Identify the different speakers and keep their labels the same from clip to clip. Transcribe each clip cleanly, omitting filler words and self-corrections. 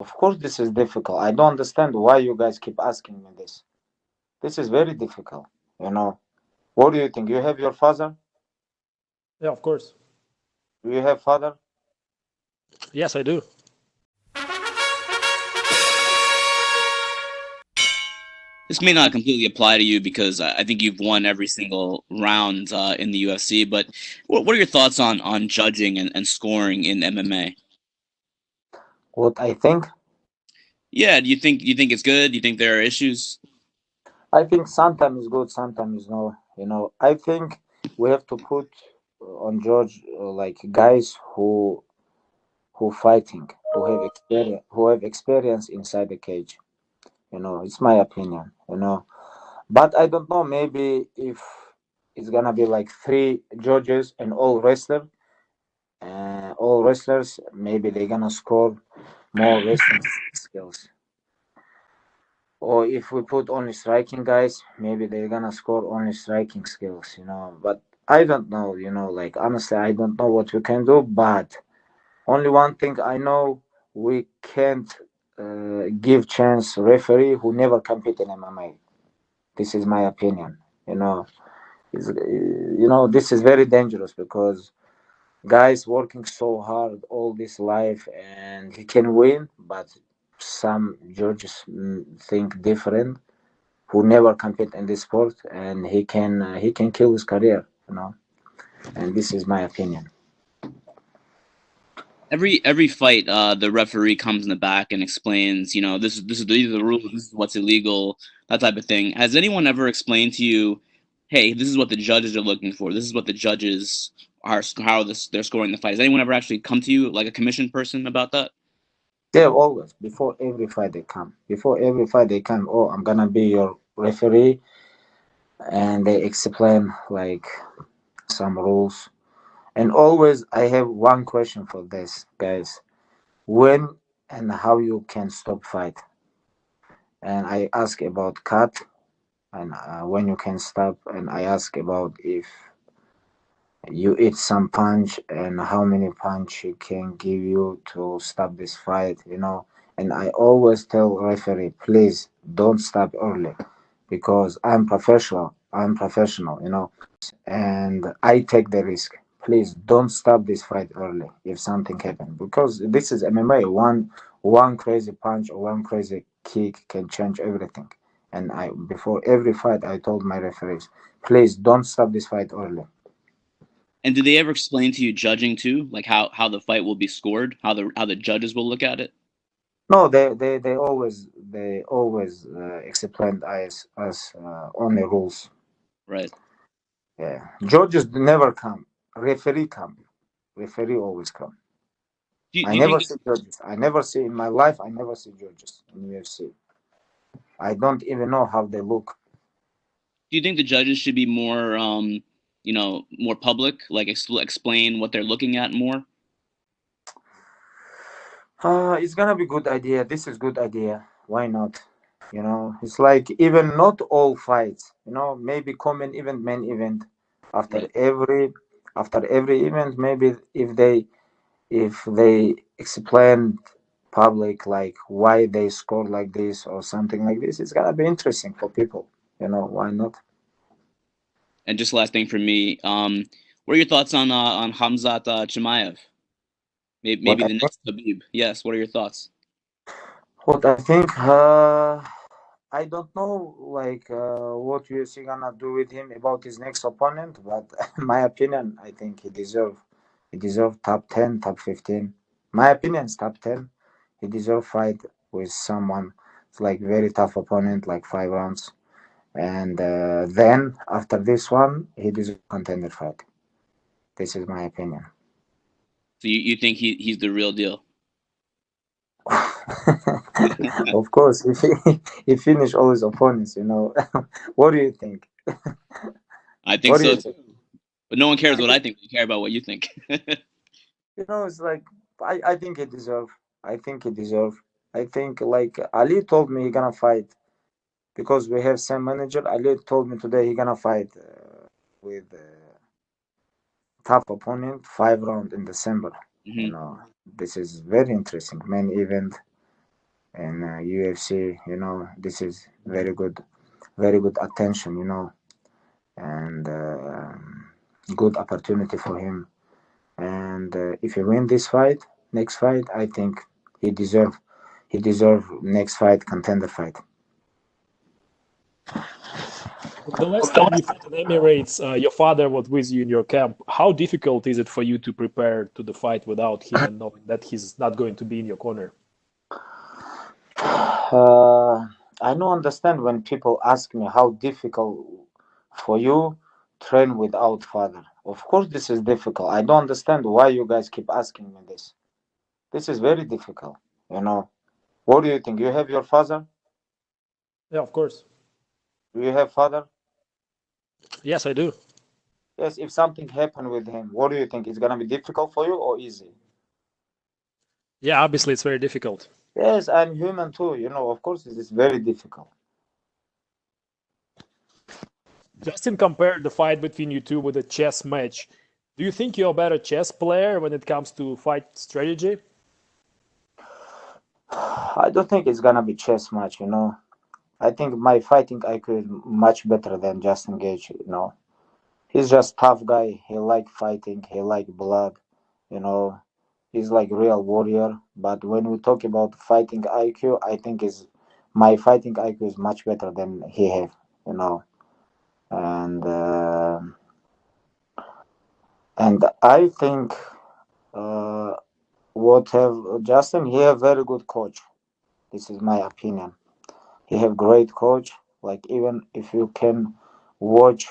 Speaker 1: Of course, this is difficult. I don't understand why you guys keep asking me this. This is very difficult. You know, what do you think? You have your father?
Speaker 2: Yeah, of course.
Speaker 1: Do you have father?
Speaker 2: Yes, I do.
Speaker 3: This may not completely apply to you because I think you've won every single round in the UFC. But what are your thoughts on judging and scoring in MMA?
Speaker 1: What I think?
Speaker 3: Yeah, do you think it's good? Do you think there are issues?
Speaker 1: I think sometimes it's good, sometimes no. You know, I think we have to put on George like guys who fighting, who have experience inside the cage. You know, it's my opinion. You know, but I don't know. Maybe if it's gonna be like three judges and all wrestlers, maybe they're gonna score more wrestling skills. Or if we put only striking guys, maybe they're gonna score only striking skills, you know. But I don't know, you know, like honestly, I don't know what we can do. But only one thing I know, we can't give chance referee who never compete in MMA. This is my opinion, you know. This is very dangerous because guys working so hard all this life and he can win, but some judges think different who never compete in this sport, and he can kill his career, you know. And this is my opinion.
Speaker 3: Every fight, the referee comes in the back and explains, these are the rules, this is what's illegal, that type of thing. Has anyone ever explained to you, hey, this is what the judges are looking for, this is what the judges are, they're scoring the fight? Has anyone ever actually come to you, like a commissioned person, about that?
Speaker 1: They always before every fight they come. Oh, I'm gonna be your referee, and they explain like some rules. And always I have one question for this, guys: when and how you can stop fight? And I ask about cut, and when you can stop, and I ask about if you eat some punch and how many punch he can give you to stop this fight, you know. And I always tell referee, please don't stop early because I'm professional, you know, and I take the risk. Please don't stop this fight early if something happens, because this is MMA. One crazy punch or one crazy kick can change everything. And I before every fight I told my referees, please don't stop this fight early.
Speaker 3: And do they ever explain to you judging too, like how the fight will be scored, how the judges will look at it?
Speaker 1: No, they always explained as only rules.
Speaker 3: Right.
Speaker 1: Yeah, judges never come. Referee come. Referee always come.
Speaker 3: Do
Speaker 1: I
Speaker 3: you
Speaker 1: never
Speaker 3: think
Speaker 1: see judges. I never see in my life. I never see judges in UFC. I don't even know how they look.
Speaker 3: the judges should be more more public, like explain what they're looking at more?
Speaker 1: It's gonna be good idea. This is good idea. Why not? You know, it's like even not all fights. You know, maybe common event, main event. After
Speaker 3: Right.
Speaker 1: every after every event, maybe if they explain public like why they score like this or something like this, it's gonna be interesting for people. You know, why not?
Speaker 3: And just last thing for me, what are your thoughts on Hamzat Chimaev? Maybe
Speaker 1: What I
Speaker 3: the
Speaker 1: think,
Speaker 3: next Habib. Yes. What are your thoughts?
Speaker 1: I don't know like what UFC gonna do with him about his next opponent, but in my opinion, I think he deserve top 10, top 15. My opinion is top 10. He deserve fight with someone. It's like very tough opponent, like 5 rounds. And then after this one, he deserves contender fight. This is my opinion.
Speaker 3: So you think he's the real deal?
Speaker 1: Of course, if he finish all his opponents, you know. What do you think?
Speaker 3: I think
Speaker 1: What do
Speaker 3: so
Speaker 1: you
Speaker 3: too.
Speaker 1: think?
Speaker 3: But no one cares
Speaker 1: Yeah,
Speaker 3: what I think. We care about what you think.
Speaker 1: it's like I think he deserve. I think he deserve. I think like Ali told me he gonna fight because we have same manager. Ali told me today he gonna fight with tough opponent 5 round in December. You
Speaker 3: Hmm.
Speaker 1: know, this is very interesting main event. in UFC. This is very good attention. And good opportunity for him. And if he win this fight, next fight, I think he deserve next fight, contender fight.
Speaker 2: The last time you fought in Emirates, your father was with you in your camp. How difficult is it for you to prepare to the fight without him and knowing that he's not going to be in your corner?
Speaker 1: I don't understand when people ask me how difficult for you train without father. Of course, this is difficult. I don't understand why you guys keep asking me this. This is very difficult. What do you think? You have your father?
Speaker 2: Yeah, of course.
Speaker 1: Do you have father?
Speaker 2: Yes, I do.
Speaker 1: Yes. If something happened with him, what do you think? It's gonna be difficult for you or easy?
Speaker 2: Yeah, obviously it's very difficult.
Speaker 1: Yes, I'm human too. Of course, it is very difficult.
Speaker 2: Justin compared the fight between you two with a chess match. Do you think you're a better chess player when it comes to fight strategy?
Speaker 1: I don't think it's gonna be chess match. I think my fighting IQ is much better than Justin Gage. He's just tough guy. He like fighting. He like blood. You know, he's like real warrior. But when we talk about fighting IQ, I think is my fighting IQ is much better than he have. You know, and I think what have Justin, he have very good coach. This is my opinion. He have great coach. Like even if you can watch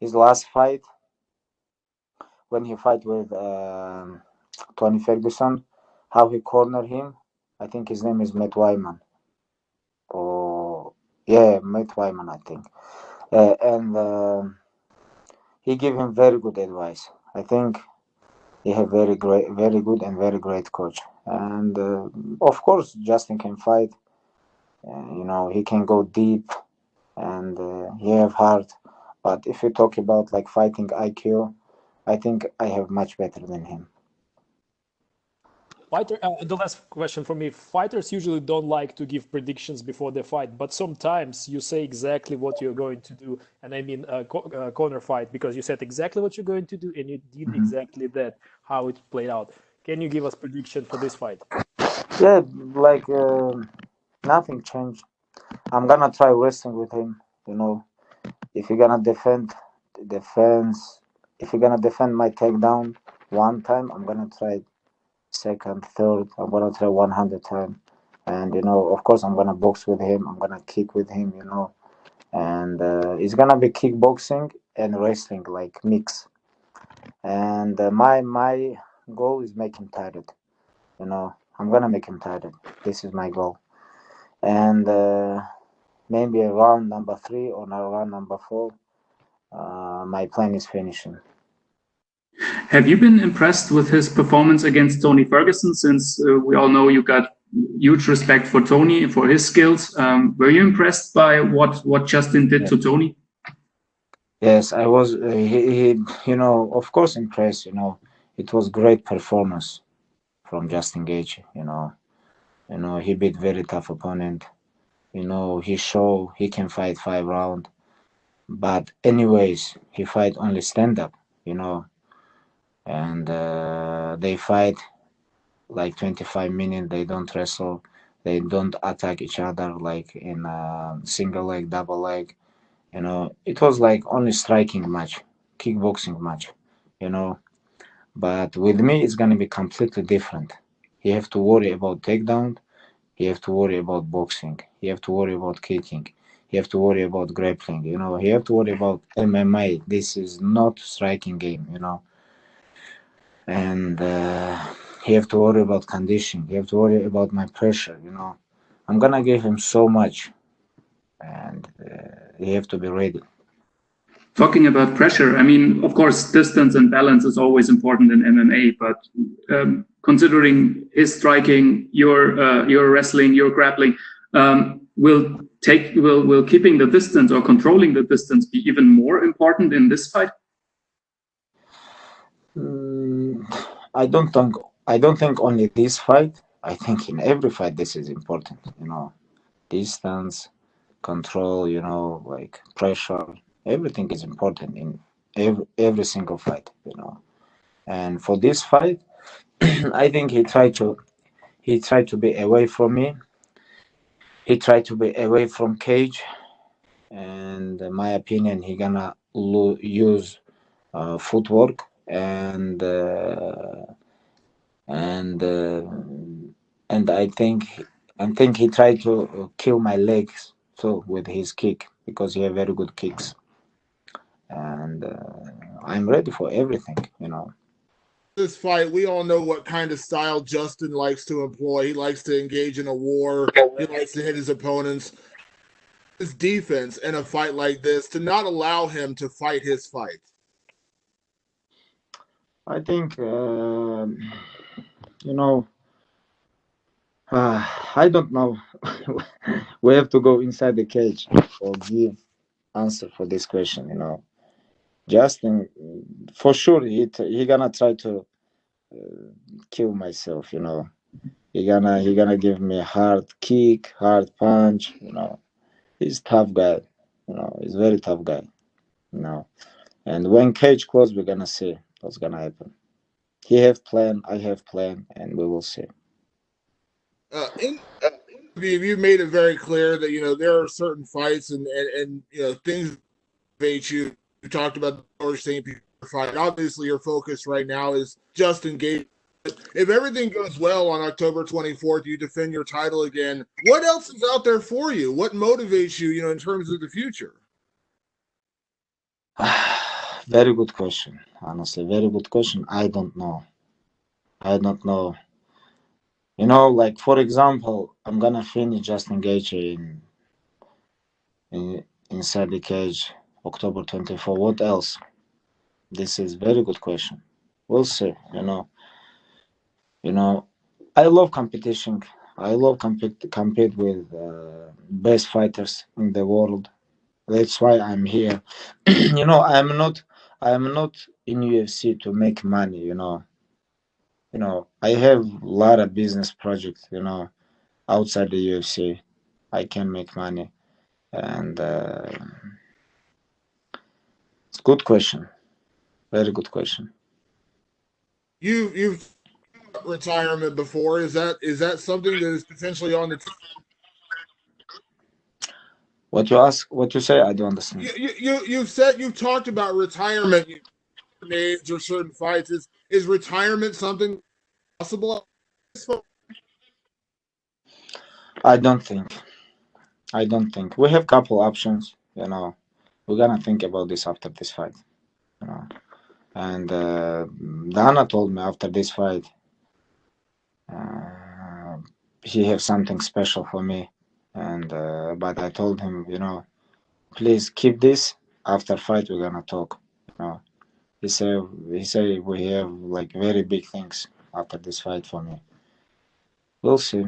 Speaker 1: his last fight when he fight with Tony Ferguson, how he cornered him. I think his name is Matt Wyman. Or yeah, Matt Wyman, I think. And he gave him very good advice. I think he have very good and very great coach. And of course, Justin can fight. He can go deep, and he have heart. But if you talk about like fighting IQ, I think I have much better than him.
Speaker 2: The last question for me. Fighters usually don't like to give predictions before they fight, but sometimes you say exactly what you're going to do. And I mean corner fight, because you said exactly what you're going to do and you did exactly that, how it played out. Can you give us prediction for this fight?
Speaker 1: Yeah, like nothing changed. I'm gonna try wrestling with him. If you're gonna defense, if you're gonna defend my takedown one time, I'm gonna try second, third. I'm gonna try 100 time, and of course, I'm gonna box with him. I'm gonna kick with him. And it's gonna be kickboxing and wrestling like mix. And my goal is make him tired. I'm gonna make him tired. This is my goal. And maybe around number 3 or around number 4, my plan is finishing.
Speaker 4: Have you been impressed with his performance against Tony Ferguson? Since we all know you got huge respect for Tony, for his skills. Were you impressed by what Justin did to Tony?
Speaker 1: Yes, I was. He of course impressed. It was great performance from Justin Gage. He beat very tough opponent. He show he can fight 5 rounds. But anyways, he fight only stand up. And they fight like 25 minutes. They don't wrestle. They don't attack each other like in single leg, double leg. It was like only striking match, kickboxing match. You know, but with me, it's gonna be completely different. You have to worry about takedown. You have to worry about boxing. You have to worry about kicking. You have to worry about grappling. You have to worry about MMA. This is not striking game. And you have to worry about conditioning. You have to worry about my pressure. I'm gonna give him so much, and you have to be ready.
Speaker 4: Talking about pressure, I mean, of course, distance and balance is always important in MMA. But considering his striking, your wrestling, your grappling, will keeping the distance or controlling the distance be even more important in this fight?
Speaker 1: I don't think only this fight. I think in every fight this is important, distance, control, like pressure, everything is important in every single fight, And for this fight, I think he tried to be away from me. He tried to be away from cage, and in my opinion, he gonna use footwork and and I think he tried to kill my legs too with his kick, because he have very good kicks, and I'm ready for everything,
Speaker 5: This fight, we all know what kind of style Justin likes to employ. He likes to engage in a war. He likes to hit his opponents. His defense in a fight like this to not allow him to fight his fight.
Speaker 1: I think I don't know. We have to go inside the cage or give answer for this question. Justin, for sure, he gonna try to kill myself. He gonna give me a hard kick, hard punch. He's tough guy. He's very tough guy. And when cage close, we're gonna see what's gonna happen. He have plan, I have plan, and we will see.
Speaker 5: You made it very clear that there are certain fights and things motivate you. You talked about the George St. Pierre fight. Obviously, your focus right now is just engaged. If everything goes well on October 24th, you defend your title again. What else is out there for you? What motivates you, in terms of the future?
Speaker 1: Very good question. Honestly, very good question. I don't know. Like for example, I'm gonna finish Justin Gaethje inside the cage October 24. What else? This is very good question. We'll see. I love competition. I love compete with best fighters in the world. That's why I'm here. I'm not in UFC to make money. I have a lot of business projects. Outside the UFC, I can make money, and it's good question. Very good question.
Speaker 5: You've retirement before. Is that something that is potentially on the
Speaker 1: What you ask? What you say? I don't understand.
Speaker 5: you've talked about retirement, age or certain fights. Is retirement something possible?
Speaker 1: I don't think. We have couple options. We're gonna think about this after this fight. And Dana told me after this fight, he have something special for me, and but I told him, please keep this. After fight, we're gonna talk. He said we have like very big things after this fight for me. We'll see.